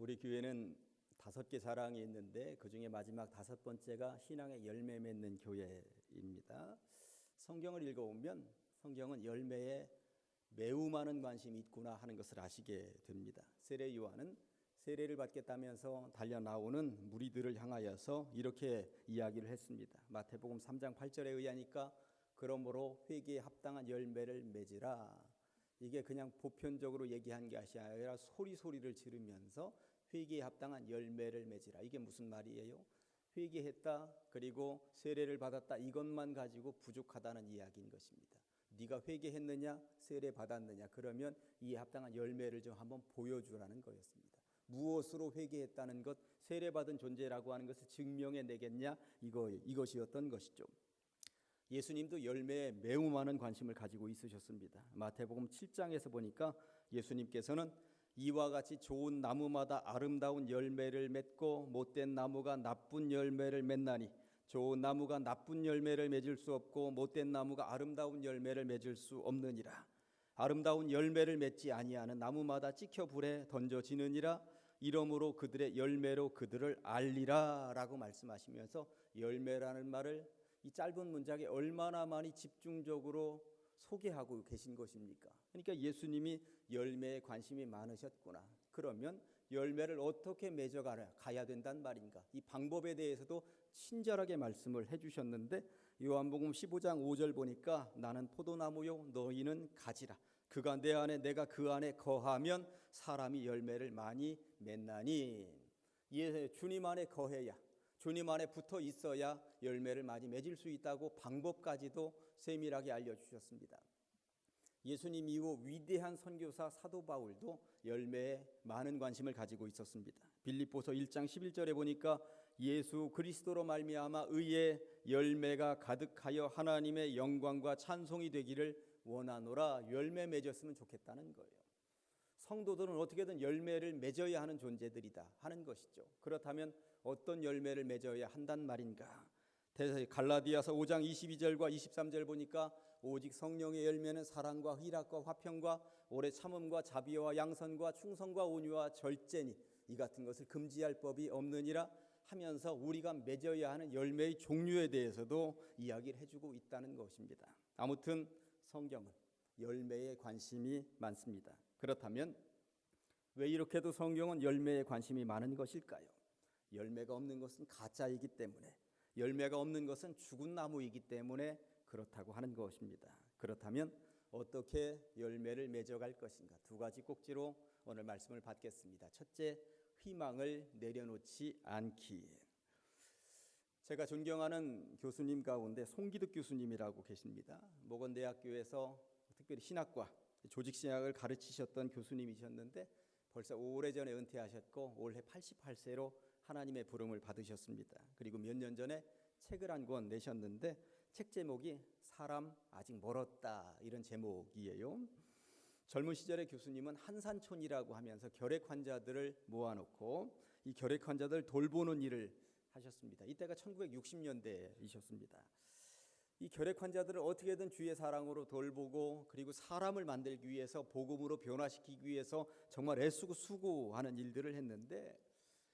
우리 교회는 5개 사랑이 있는데 그중에 마지막 5번째가 신앙의 열매 맺는 교회입니다. 성경을 읽어보면 성경은 열매에 매우 많은 관심이 있구나 하는 것을 아시게 됩니다. 세례 요한은 세례를 받겠다면서 달려 나오는 무리들을 향하여서 이렇게 이야기를 했습니다. 마태복음 3장 8절에 의하니까 그러므로 회개에 합당한 열매를 맺으라. 이게 그냥 보편적으로 얘기한 것이 아니라 소리를 지르면서 회개에 합당한 열매를 맺으라. 이게 무슨 말이에요? 회개했다 그리고 세례를 받았다 이것만 가지고 부족하다는 이야기인 것입니다. 네가 회개했느냐 세례 받았느냐 그러면 이에 합당한 열매를 좀 한번 보여주라는 거였습니다. 무엇으로 회개했다는 것, 세례 받은 존재라고 하는 것을 증명해 내겠냐 이것이었던 것이죠. 예수님도 열매에 매우 많은 관심을 가지고 있으셨습니다. 마태복음 7장에서 보니까 예수님께서는 이와 같이 좋은 나무마다 아름다운 열매를 맺고 못된 나무가 나쁜 열매를 맺나니 좋은 나무가 나쁜 열매를 맺을 수 없고 못된 나무가 아름다운 열매를 맺을 수 없느니라. 아름다운 열매를 맺지 아니하는 나무마다 찍혀 불에 던져지느니라. 이러므로 그들의 열매로 그들을 알리라 라고 말씀하시면서 열매라는 말을 이 짧은 문장에 얼마나 많이 집중적으로 소개하고 계신 것입니까? 그러니까 예수님이 열매에 관심이 많으셨구나. 그러면 열매를 어떻게 맺어가야 된단 말인가? 이 방법에 대해서도 친절하게 말씀을 해주셨는데 요한복음 15장 5절 보니까 나는 포도나무요 너희는 가지라. 그가 내 안에 내가 그 안에 거하면 사람이 열매를 많이 맺나니. 주님 안에 거해야 주님 안에 붙어 있어야 열매를 많이 맺을 수 있다고 방법까지도 세밀하게 알려주셨습니다. 예수님 이후 위대한 선교사 사도 바울도 열매에 많은 관심을 가지고 있었습니다. 빌립보서 1장 11절에 보니까 예수 그리스도로 말미암아 의의 열매가 가득하여 하나님의 영광과 찬송이 되기를 원하노라. 열매 맺었으면 좋겠다는 거예요. 성도들은 어떻게든 열매를 맺어야 하는 존재들이다 하는 것이죠. 그렇다면 어떤 열매를 맺어야 한단 말인가? 갈라디아서 5장 22절과 23절 보니까 오직 성령의 열매는 사랑과 희락과 화평과 오래 참음과 자비와 양선과 충성과 온유와 절제니 이 같은 것을 금지할 법이 없느니라 하면서 우리가 맺어야 하는 열매의 종류에 대해서도 이야기를 해주고 있다는 것입니다. 아무튼 성경은 열매에 관심이 많습니다. 그렇다면 왜 이렇게도 성경은 열매에 관심이 많은 것일까요? 열매가 없는 것은 가짜이기 때문에, 열매가 없는 것은 죽은 나무이기 때문에 그렇다고 하는 것입니다. 그렇다면 어떻게 열매를 맺어갈 것인가? 2가지 꼭지로 오늘 말씀을 받겠습니다. 첫째, 희망을 내려놓지 않기. 제가 존경하는 교수님 가운데 송기득 교수님이라고 계십니다. 모건대학교에서 특별히 신학과 조직신학을 가르치셨던 교수님이셨는데 벌써 오래전에 은퇴하셨고 올해 88세로 하나님의 부름을 받으셨습니다. 그리고 몇 년 전에 책을 한 권 내셨는데 책 제목이 사람 아직 멀었다 이런 제목이에요. 젊은 시절에 교수님은 한산촌이라고 하면서 결핵 환자들을 모아놓고 이 결핵 환자들 돌보는 일을 하셨습니다. 이때가 1960년대이셨습니다. 이 결핵 환자들을 어떻게든 주의 사랑으로 돌보고 그리고 사람을 만들기 위해서 복음으로 변화시키기 위해서 정말 애쓰고 수고하는 일들을 했는데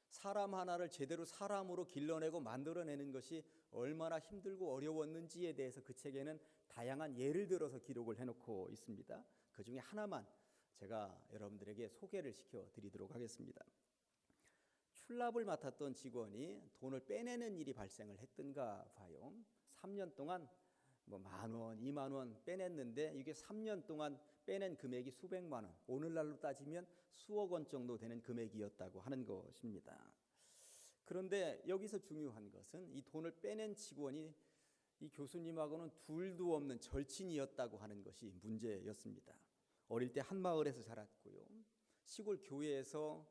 사람 하나를 제대로 사람으로 길러내고 만들어내는 것이 얼마나 힘들고 어려웠는지에 대해서 그 책에는 다양한 예를 들어서 기록을 해놓고 있습니다. 그 중에 하나만 제가 여러분들에게 소개를 시켜드리도록 하겠습니다. 출납을 맡았던 직원이 돈을 빼내는 일이 발생을 했던가 봐요. 3년 동안 10,000원, 20,000원 빼냈는데 이게 3년 동안 빼낸 금액이 수백만 원, 오늘날로 따지면 수억 원 정도 되는 금액이었다고 하는 것입니다. 그런데 여기서 중요한 것은 이 돈을 빼낸 직원이 이 교수님하고는 둘도 없는 절친이었다고 하는 것이 문제였습니다. 어릴 때 한 마을에서 자랐고요. 시골 교회에서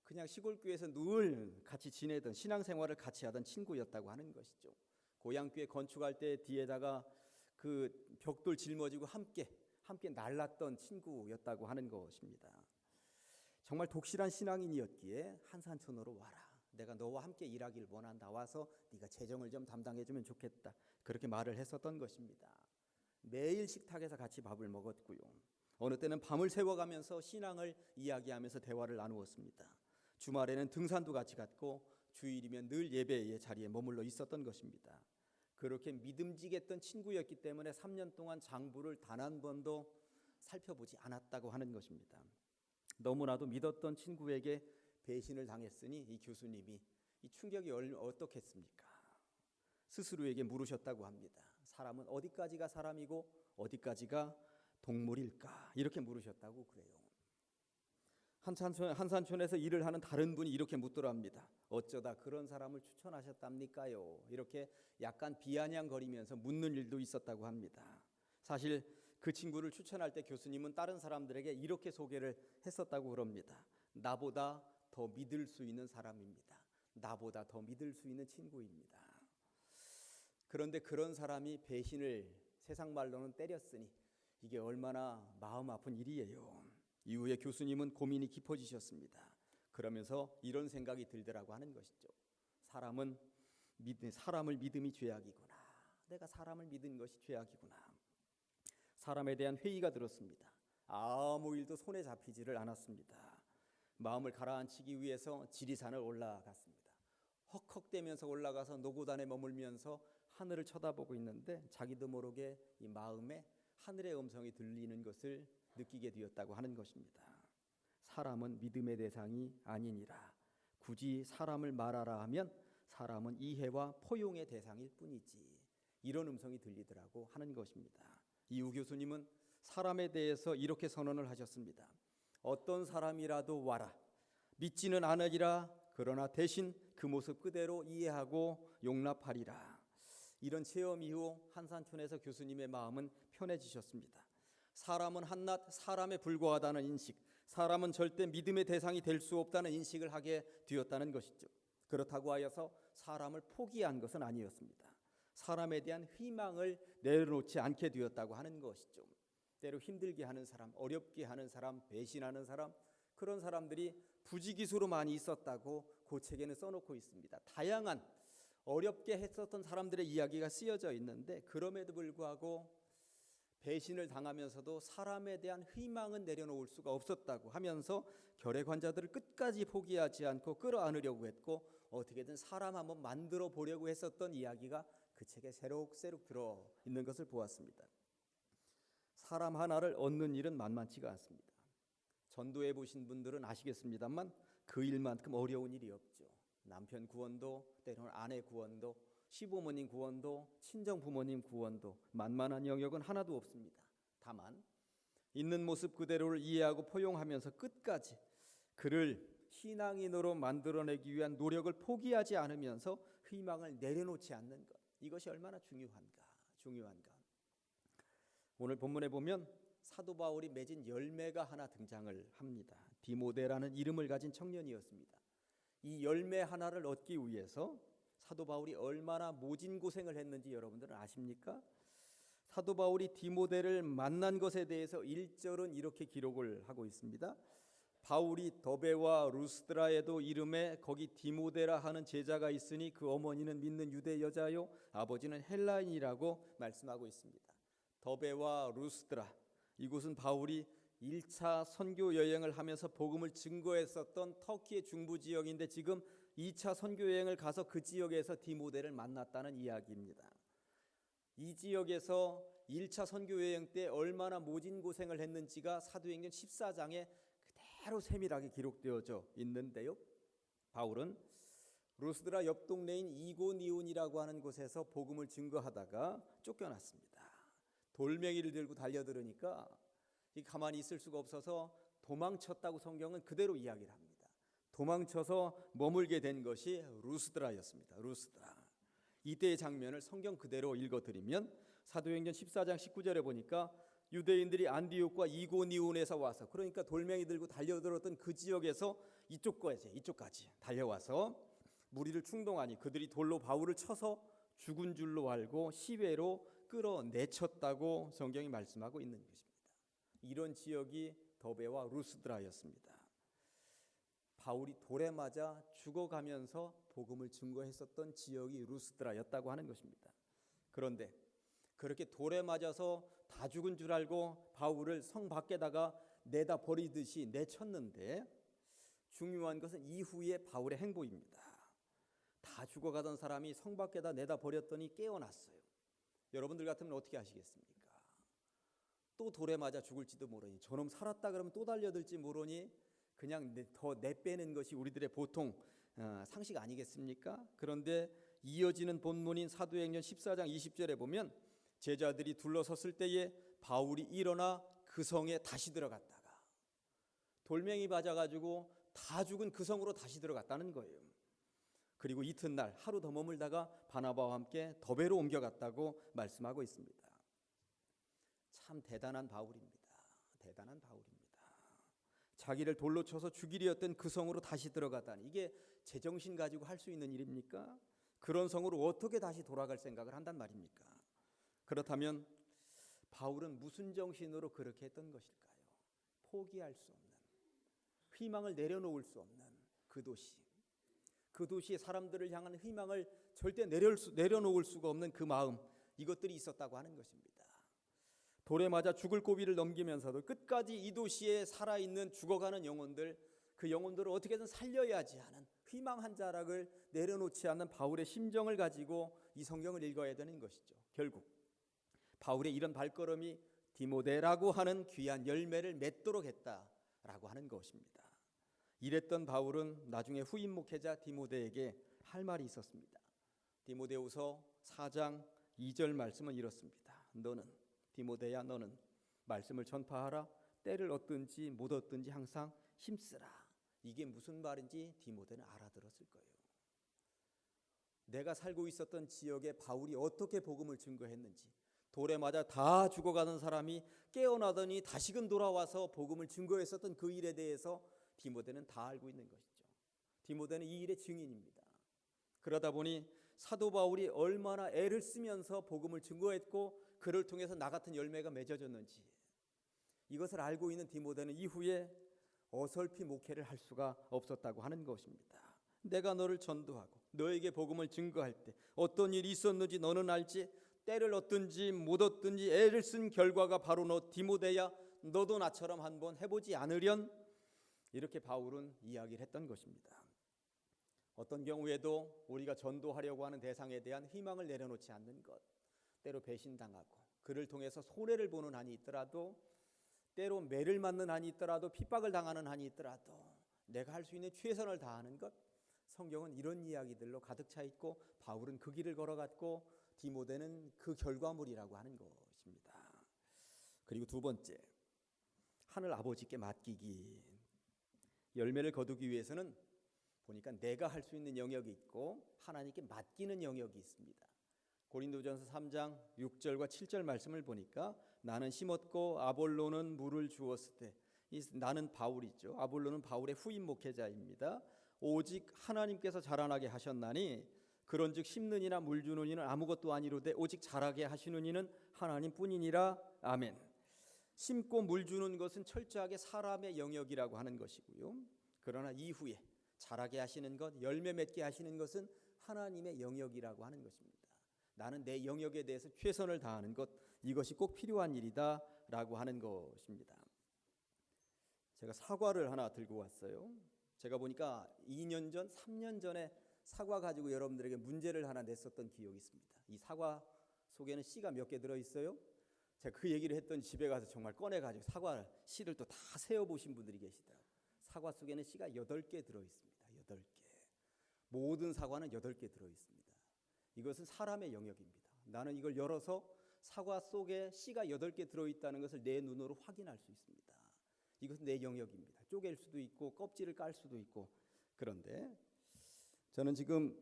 그냥 시골 교회에서 늘 같이 지내던 신앙생활을 같이 하던 친구였다고 하는 것이죠. 고향교회 건축할 때 뒤에다가 그 벽돌 짊어지고 함께 날랐던 친구였다고 하는 것입니다. 정말 독실한 신앙인이었기에 한산촌으로 와라. 내가 너와 함께 일하길 원한다. 와서 네가 재정을 좀 담당해주면 좋겠다. 그렇게 말을 했었던 것입니다. 매일 식탁에서 같이 밥을 먹었고요. 어느 때는 밤을 새워가면서 신앙을 이야기하면서 대화를 나누었습니다. 주말에는 등산도 같이 갔고 주일이면 늘 예배의 자리에 머물러 있었던 것입니다. 그렇게 믿음직했던 친구였기 때문에 3년 동안 장부를 단 한 번도 살펴보지 않았다고 하는 것입니다. 너무나도 믿었던 친구에게 배신을 당했으니 이 교수님이 이 충격이 어떻겠습니까? 스스로에게 물으셨다고 합니다. 사람은 어디까지가 사람이고 어디까지가 동물일까? 이렇게 물으셨다고 그래요. 한산촌에서 일을 하는 다른 분이 이렇게 묻더랍니다. 어쩌다 그런 사람을 추천하셨답니까요? 이렇게 약간 비아냥거리면서 묻는 일도 있었다고 합니다. 사실 그 친구를 추천할 때 교수님은 다른 사람들에게 이렇게 소개를 했었다고 그럽니다. 나보다 더 믿을 수 있는 사람입니다. 나보다 더 믿을 수 있는 친구입니다. 그런데 그런 사람이 배신을 세상 말로는 때렸으니 이게 얼마나 마음 아픈 일이에요. 이후에 교수님은 고민이 깊어지셨습니다. 그러면서 이런 생각이 들더라고 하는 것이죠. 사람을 믿음이 죄악이구나. 내가 사람을 믿은 것이 죄악이구나. 사람에 대한 회의가 들었습니다. 아무 일도 손에 잡히지를 않았습니다. 마음을 가라앉히기 위해서 지리산을 올라갔습니다. 헉헉대면서 올라가서 노고단에 머물면서 하늘을 쳐다보고 있는데 자기도 모르게 이 마음에 하늘의 음성이 들리는 것을 느끼게 되었다고 하는 것입니다. 사람은 믿음의 대상이 아니니라. 굳이 사람을 말하라 하면 사람은 이해와 포용의 대상일 뿐이지. 이런 음성이 들리더라고 하는 것입니다. 이후 교수님은 사람에 대해서 이렇게 선언을 하셨습니다. 어떤 사람이라도 와라. 믿지는 않으리라. 그러나 대신 그 모습 그대로 이해하고 용납하리라. 이런 체험 이후 한산촌에서 교수님의 마음은 편해지셨습니다. 사람은 한낱 사람에 불과하다는 인식, 사람은 절대 믿음의 대상이 될 수 없다는 인식을 하게 되었다는 것이죠. 그렇다고 하여서 사람을 포기한 것은 아니었습니다. 사람에 대한 희망을 내려놓지 않게 되었다고 하는 것이죠. 때로 힘들게 하는 사람, 어렵게 하는 사람, 배신하는 사람, 그런 사람들이 부지기수로 많이 있었다고 그 책에는 써놓고 있습니다. 다양한 어렵게 했었던 사람들의 이야기가 쓰여져 있는데 그럼에도 불구하고 배신을 당하면서도 사람에 대한 희망은 내려놓을 수가 없었다고 하면서 결핵환자들을 끝까지 포기하지 않고 끌어안으려고 했고 어떻게든 사람 한번 만들어 보려고 했었던 이야기가 그 책에 새록새록 들어있는 것을 보았습니다. 사람 하나를 얻는 일은 만만치가 않습니다. 전도해 보신 분들은 아시겠습니다만 그 일만큼 어려운 일이 없죠. 남편 구원도 때로는 아내 구원도 시부모님 구원도 친정 부모님 구원도 만만한 영역은 하나도 없습니다. 다만 있는 모습 그대로를 이해하고 포용하면서 끝까지 그를 신앙인으로 만들어내기 위한 노력을 포기하지 않으면서 희망을 내려놓지 않는 것, 이것이 얼마나 중요한가. 오늘 본문에 보면 사도 바울이 맺은 열매가 하나 등장을 합니다. 디모데라는 이름을 가진 청년이었습니다. 이 열매 하나를 얻기 위해서 사도 바울이 얼마나 모진 고생을 했는지 여러분들은 아십니까? 사도 바울이 디모데를 만난 것에 대해서 1절은 이렇게 기록을 하고 있습니다. 바울이 더베와 루스드라에도 이름에 거기 디모데라 하는 제자가 있으니 그 어머니는 믿는 유대 여자요 아버지는 헬라인이라고 말씀하고 있습니다. 더베와 루스드라, 이곳은 바울이 1차 선교 여행을 하면서 복음을 증거했었던 터키의 중부 지역인데 지금 2차 선교 여행을 가서 그 지역에서 디모데를 만났다는 이야기입니다. 이 지역에서 1차 선교 여행 때 얼마나 모진 고생을 했는지가 사도행전 14장에 그대로 세밀하게 기록되어져 있는데요. 바울은 루스드라 옆 동네인 이고니온이라고 하는 곳에서 복음을 증거하다가 쫓겨났습니다. 돌멩이를 들고 달려들으니까 가만히 있을 수가 없어서 도망쳤다고 성경은 그대로 이야기를 합니다. 도망쳐서 머물게 된 것이 루스드라였습니다. 루스드라. 이때의 장면을 성경 그대로 읽어드리면 사도행전 14장 19절에 보니까 유대인들이 안디옥과 이고니온에서 와서, 그러니까 돌멩이 들고 달려들었던 그 지역에서 이쪽까지 달려와서 무리를 충동하니 그들이 돌로 바울을 쳐서 죽은 줄로 알고 시외로 끌어내쳤다고 성경이 말씀하고 있는 것입니다. 이런 지역이 더베와 루스드라였습니다. 바울이 돌에 맞아 죽어가면서 복음을 증거했었던 지역이 루스드라였다고 하는 것입니다. 그런데 그렇게 돌에 맞아서 다 죽은 줄 알고 바울을 성 밖에다가 내다 버리듯이 내쳤는데 중요한 것은 이후의 바울의 행보입니다. 다 죽어가던 사람이 성 밖에다 내다 버렸더니 깨어났어요. 여러분들 같으면 어떻게 하시겠습니까? 또 돌에 맞아 죽을지도 모르니, 저놈 살았다 그러면 또 달려들지 모르니 그냥 더 내빼는 것이 우리들의 보통 상식 아니겠습니까? 그런데 이어지는 본문인 사도행전 14장 20절에 보면 제자들이 둘러섰을 때에 바울이 일어나 그 성에 다시 들어갔다가 돌멩이 맞아가지고 다 죽은 그 성으로 다시 들어갔다는 거예요. 그리고 이튿날 하루 더 머물다가 바나바와 함께 더베로 옮겨갔다고 말씀하고 있습니다. 참 대단한 바울입니다. 대단한 바울입니다. 자기를 돌로 쳐서 죽이려 했던 그 성으로 다시 들어가다니, 이게 제정신 가지고 할 수 있는 일입니까? 그런 성으로 어떻게 다시 돌아갈 생각을 한단 말입니까? 그렇다면 바울은 무슨 정신으로 그렇게 했던 것일까요? 포기할 수 없는, 희망을 내려놓을 수 없는 그 도시, 그 도시의 사람들을 향한 희망을 절대 내려놓을 수가 없는 그 마음, 이것들이 있었다고 하는 것입니다. 돌에 맞아 죽을 고비를 넘기면서도 끝까지 이 도시에 살아있는 죽어가는 영혼들, 그 영혼들을 어떻게든 살려야지 하는 희망 한 자락을 내려놓지 않는 바울의 심정을 가지고 이 성경을 읽어야 되는 것이죠. 결국 바울의 이런 발걸음이 디모데라고 하는 귀한 열매를 맺도록 했다라고 하는 것입니다. 이랬던 바울은 나중에 후임 목회자 디모데에게 할 말이 있었습니다. 디모데후서 4장 2절 말씀은 이렇습니다. 너는, 디모데야, 너는 말씀을 전파하라. 때를 얻든지 못 얻든지 항상 힘쓰라. 이게 무슨 말인지 디모데는 알아들었을 거예요. 내가 살고 있었던 지역에 바울이 어떻게 복음을 증거했는지, 돌에 맞아 다 죽어가는 사람이 깨어나더니 다시금 돌아와서 복음을 증거했었던 그 일에 대해서 디모데는 다 알고 있는 것이죠. 디모데는 이 일의 증인입니다. 그러다 보니 사도 바울이 얼마나 애를 쓰면서 복음을 증거했고 그를 통해서 나 같은 열매가 맺어졌는지, 이것을 알고 있는 디모데는 이후에 어설피 목회를 할 수가 없었다고 하는 것입니다. 내가 너를 전도하고 너에게 복음을 증거할 때 어떤 일이 있었는지 너는 알지? 때를 얻든지 못 얻든지 애를 쓴 결과가 바로 너 디모데야. 너도 나처럼 한번 해보지 않으련? 이렇게 바울은 이야기를 했던 것입니다. 어떤 경우에도 우리가 전도하려고 하는 대상에 대한 희망을 내려놓지 않는 것, 때로 배신당하고 그를 통해서 손해를 보는 한이 있더라도, 때로 매를 맞는 한이 있더라도, 핍박을 당하는 한이 있더라도 내가 할 수 있는 최선을 다하는 것, 성경은 이런 이야기들로 가득 차 있고 바울은 그 길을 걸어갔고 디모데는 그 결과물이라고 하는 것입니다. 그리고 두 번째, 하늘 아버지께 맡기기. 열매를 거두기 위해서는 보니까 내가 할 수 있는 영역이 있고 하나님께 맡기는 영역이 있습니다. 고린도전서 3장 6절과 7절 말씀을 보니까 나는 심었고 아볼로는 물을 주었을 때, 나는 바울이죠. 아볼로는 바울의 후임 목회자입니다. 오직 하나님께서 자라나게 하셨나니 그런즉 심는 이나 물 주는 이는 아무것도 아니로되 오직 자라게 하시는 이는 하나님뿐이니라. 아멘. 심고 물 주는 것은 철저하게 사람의 영역이라고 하는 것이고요. 그러나 이후에 자라게 하시는 것, 열매 맺게 하시는 것은 하나님의 영역이라고 하는 것입니다. 나는 내 영역에 대해서 최선을 다하는 것, 이것이 꼭 필요한 일이다라고 하는 것입니다. 제가 사과를 하나 들고 왔어요. 제가 보니까 2년 전, 3년 전에 사과 가지고 여러분들에게 문제를 하나 냈었던 기억이 있습니다. 이 사과 속에는 씨가 몇 개 들어있어요? 제가 그 얘기를 했더니 집에 가서 정말 꺼내가지고 사과 씨를 또 다 세어보신 분들이 계시더라고요. 사과 속에는 씨가 8개 들어있습니다. 8개. 모든 사과는 8개 들어있습니다. 이것은 사람의 영역입니다. 나는 이걸 열어서 사과 속에 씨가 8개 들어있다는 것을 내 눈으로 확인할 수 있습니다. 이것은 내 영역입니다. 쪼갤 수도 있고 껍질을 깔 수도 있고. 그런데 저는 지금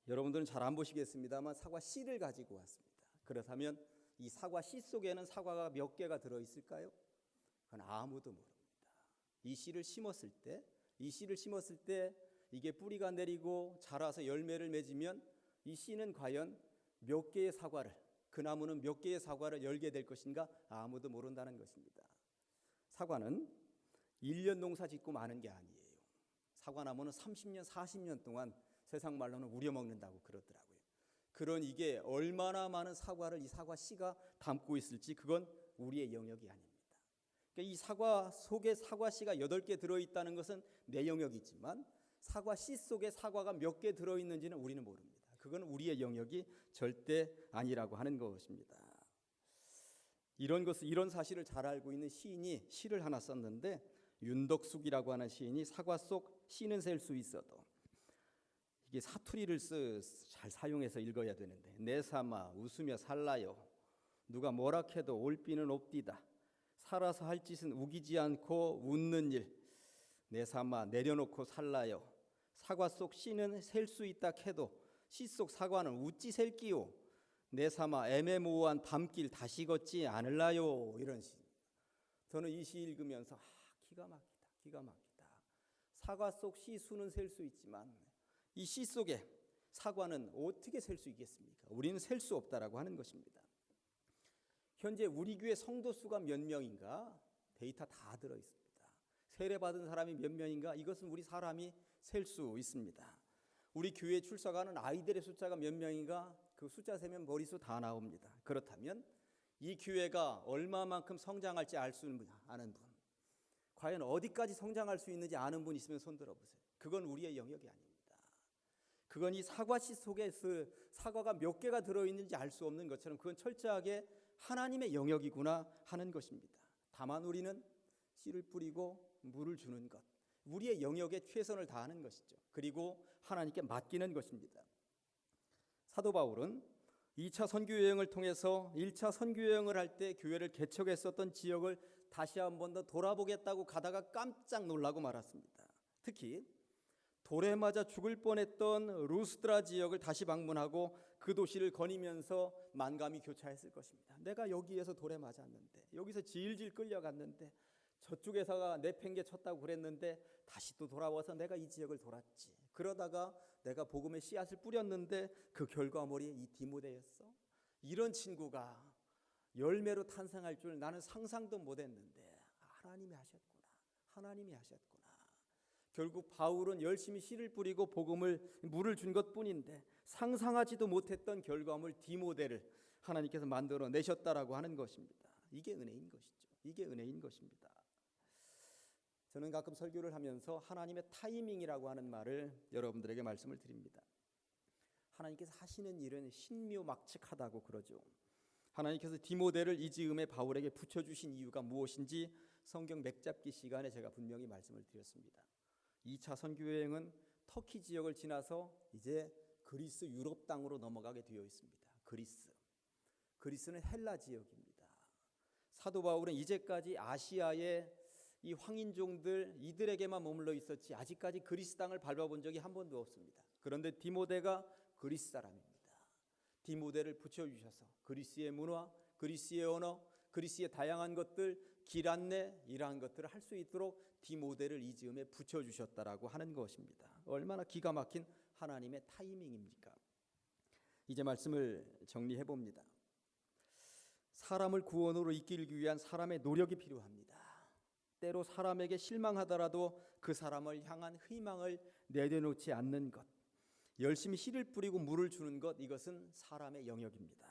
여러분들은 잘 안 보시겠습니다만 사과 씨를 가지고 왔습니다. 그렇다면 이 사과 씨 속에는 사과가 몇 개가 들어있을까요? 그건 아무도 모릅니다. 이 씨를 심었을 때 이게 뿌리가 내리고 자라서 열매를 맺으면 이 씨는 과연 몇 개의 사과를, 그 나무는 몇 개의 사과를 열게 될 것인가 아무도 모른다는 것입니다. 사과는 1년 농사 짓고 마는 게 아니에요. 사과나무는 30년, 40년 동안 세상 말로는 우려먹는다고 그러더라고요. 그런 이게 얼마나 많은 사과를 이 사과 씨가 담고 있을지 그건 우리의 영역이 아닙니다. 그러니까 이 사과 속에 사과씨가 8개 들어있다는 것은 내 영역이지만 사과씨 속에 사과가 몇 개 들어있는지는 우리는 모릅니다. 그건 우리의 영역이 절대 아니라고 하는 것입니다. 이런 사실을 잘 알고 있는 시인이 시를 하나 썼는데, 윤덕숙이라고 하는 시인이 사과 속 씨는 셀 수 있어도, 이게 사투리를 잘 사용해서 읽어야 되는데, 내 삼아 웃으며 살라요. 누가 뭐라 해도 올비는 없디다. 살아서 할 짓은 우기지 않고 웃는 일. 내 삼아 내려놓고 살라요. 사과 속 씨는 셀 수 있다 해도 씨 속 사과는 웃지 셀기요. 내 삼아 애매모호한 밤길 다시 걷지 않을라요. 이런 시. 저는 이 시 읽으면서 기가 막히다. 사과 속 씨 수는 셀 수 있지만 이 씨 속에 사과는 어떻게 셀 수 있겠습니까? 우리는 셀 수 없다라고 하는 것입니다. 현재 우리 교회 성도 수가 몇 명인가? 데이터 다 들어 있습니다. 세례받은 사람이 몇 명인가? 이것은 우리 사람이 셀 수 있습니다. 우리 교회에 출석하는 아이들의 숫자가 몇 명인가? 그 숫자 세면 머릿수 다 나옵니다. 그렇다면 이 교회가 얼마만큼 성장할지 알 수 아는 분, 과연 어디까지 성장할 수 있는지 아는 분 있으면 손 들어보세요. 그건 우리의 영역이 아닙니다. 그건 이 사과씨 속에 사과가 몇 개가 들어있는지 알 수 없는 것처럼 그건 철저하게 하나님의 영역이구나 하는 것입니다. 다만 우리는 씨를 뿌리고 물을 주는 것, 우리의 영역에 최선을 다하는 것이죠. 그리고 하나님께 맡기는 것입니다. 사도 바울은 2차 선교여행을 통해서 1차 선교여행을 할 때 교회를 개척했었던 지역을 다시 한 번 더 돌아보겠다고 가다가 깜짝 놀라고 말았습니다. 특히 돌에 맞아 죽을 뻔했던 루스드라 지역을 다시 방문하고 그 도시를 거니면서 만감이 교차했을 것입니다. 내가 여기에서 돌에 맞았는데, 여기서 질질 끌려갔는데, 저쪽에서가 내팽개 쳤다고 그랬는데 다시 또 돌아와서 내가 이 지역을 돌았지. 그러다가 내가 복음의 씨앗을 뿌렸는데 그 결과물이 이 디모데였어. 이런 친구가 열매로 탄생할 줄 나는 상상도 못했는데 하나님이 하셨구나. 결국 바울은 열심히 씨를 뿌리고 물을 준 것뿐인데 상상하지도 못했던 결과물 디모데를 하나님께서 만들어 내셨다라고 하는 것입니다. 이게 은혜인 것입니다. 저는 가끔 설교를 하면서 하나님의 타이밍이라고 하는 말을 여러분들에게 말씀을 드립니다. 하나님께서 하시는 일은 신묘막측하다고 그러죠. 하나님께서 디모데를 이 즈음에 바울에게 붙여주신 이유가 무엇인지 성경 맥잡기 시간에 제가 분명히 말씀을 드렸습니다. 2차 선교여행은 터키 지역을 지나서 이제 그리스 유럽 땅으로 넘어가게 되어 있습니다. 그리스는 헬라 지역입니다. 사도 바울은 이제까지 아시아의 이 황인종들 이들에게만 머물러 있었지 아직까지 그리스 땅을 밟아본 적이 한 번도 없습니다. 그런데 디모데가 그리스 사람입니다. 디모데를 붙여주셔서 그리스의 문화, 그리스의 언어, 그리스의 다양한 것들, 길 안내 이러한 것들을 할 수 있도록 디모데를 이 즈음에 붙여주셨다라고 하는 것입니다. 얼마나 기가 막힌 하나님의 타이밍입니까? 이제 말씀을 정리해 봅니다. 사람을 구원으로 이끌기 위한 사람의 노력이 필요합니다. 때로 사람에게 실망하더라도 그 사람을 향한 희망을 내려놓지 않는 것, 열심히 씨를 뿌리고 물을 주는 것, 이것은 사람의 영역입니다.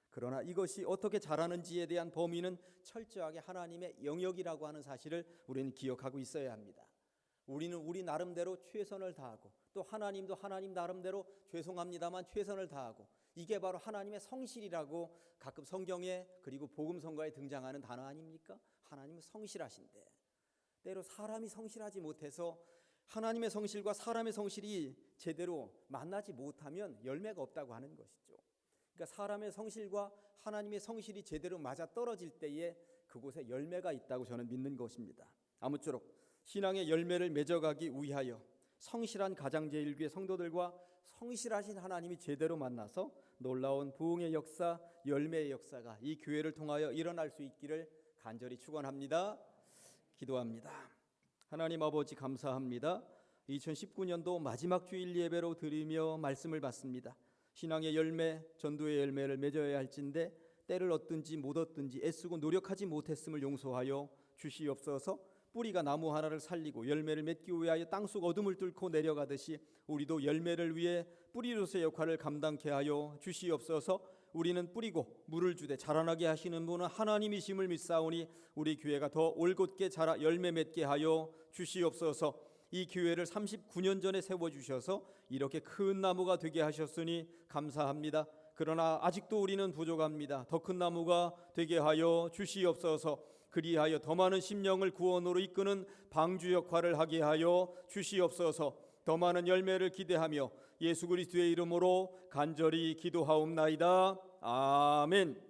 그러나 이것이 어떻게 자라는지에 대한 범위는 철저하게 하나님의 영역이라고 하는 사실을 우리는 기억하고 있어야 합니다. 우리는 우리 나름대로 최선을 다하고 또 하나님도 하나님 나름대로 죄송합니다만 최선을 다하고, 이게 바로 하나님의 성실이라고 가끔 성경에 그리고 복음 성가에 등장하는 단어 아닙니까? 하나님은 성실하신데 때로 사람이 성실하지 못해서 하나님의 성실과 사람의 성실이 제대로 만나지 못하면 열매가 없다고 하는 것이죠. 그러니까 사람의 성실과 하나님의 성실이 제대로 맞아 떨어질 때에 그곳에 열매가 있다고 저는 믿는 것입니다. 아무쪼록 신앙의 열매를 맺어가기 위하여 성실한 가장제일교회 성도들과 성실하신 하나님이 제대로 만나서 놀라운 부흥의 역사, 열매의 역사가 이 교회를 통하여 일어날 수 있기를 간절히 축원합니다. 기도합니다. 하나님 아버지 감사합니다. 2019년도 마지막 주일 예배로 드리며 말씀을 받습니다. 신앙의 열매, 전도의 열매를 맺어야 할진데 때를 얻든지 못 얻든지 애쓰고 노력하지 못했음을 용서하여 주시옵소서. 뿌리가 나무 하나를 살리고 열매를 맺기 위하여 땅속 어둠을 뚫고 내려가듯이 우리도 열매를 위해 뿌리로서의 역할을 감당케 하여 주시옵소서. 우리는 뿌리고 물을 주되 자라나게 하시는 분은 하나님이심을 믿사오니 우리 교회가 더 올곧게 자라 열매 맺게 하여 주시옵소서. 이 교회를 39년 전에 세워주셔서 이렇게 큰 나무가 되게 하셨으니 감사합니다. 그러나 아직도 우리는 부족합니다. 더 큰 나무가 되게 하여 주시옵소서. 그리하여 더 많은 심령을 구원으로 이끄는 방주 역할을 하게 하여 주시옵소서. 더 많은 열매를 기대하며 예수 그리스도의 이름으로 간절히 기도하옵나이다. 아멘.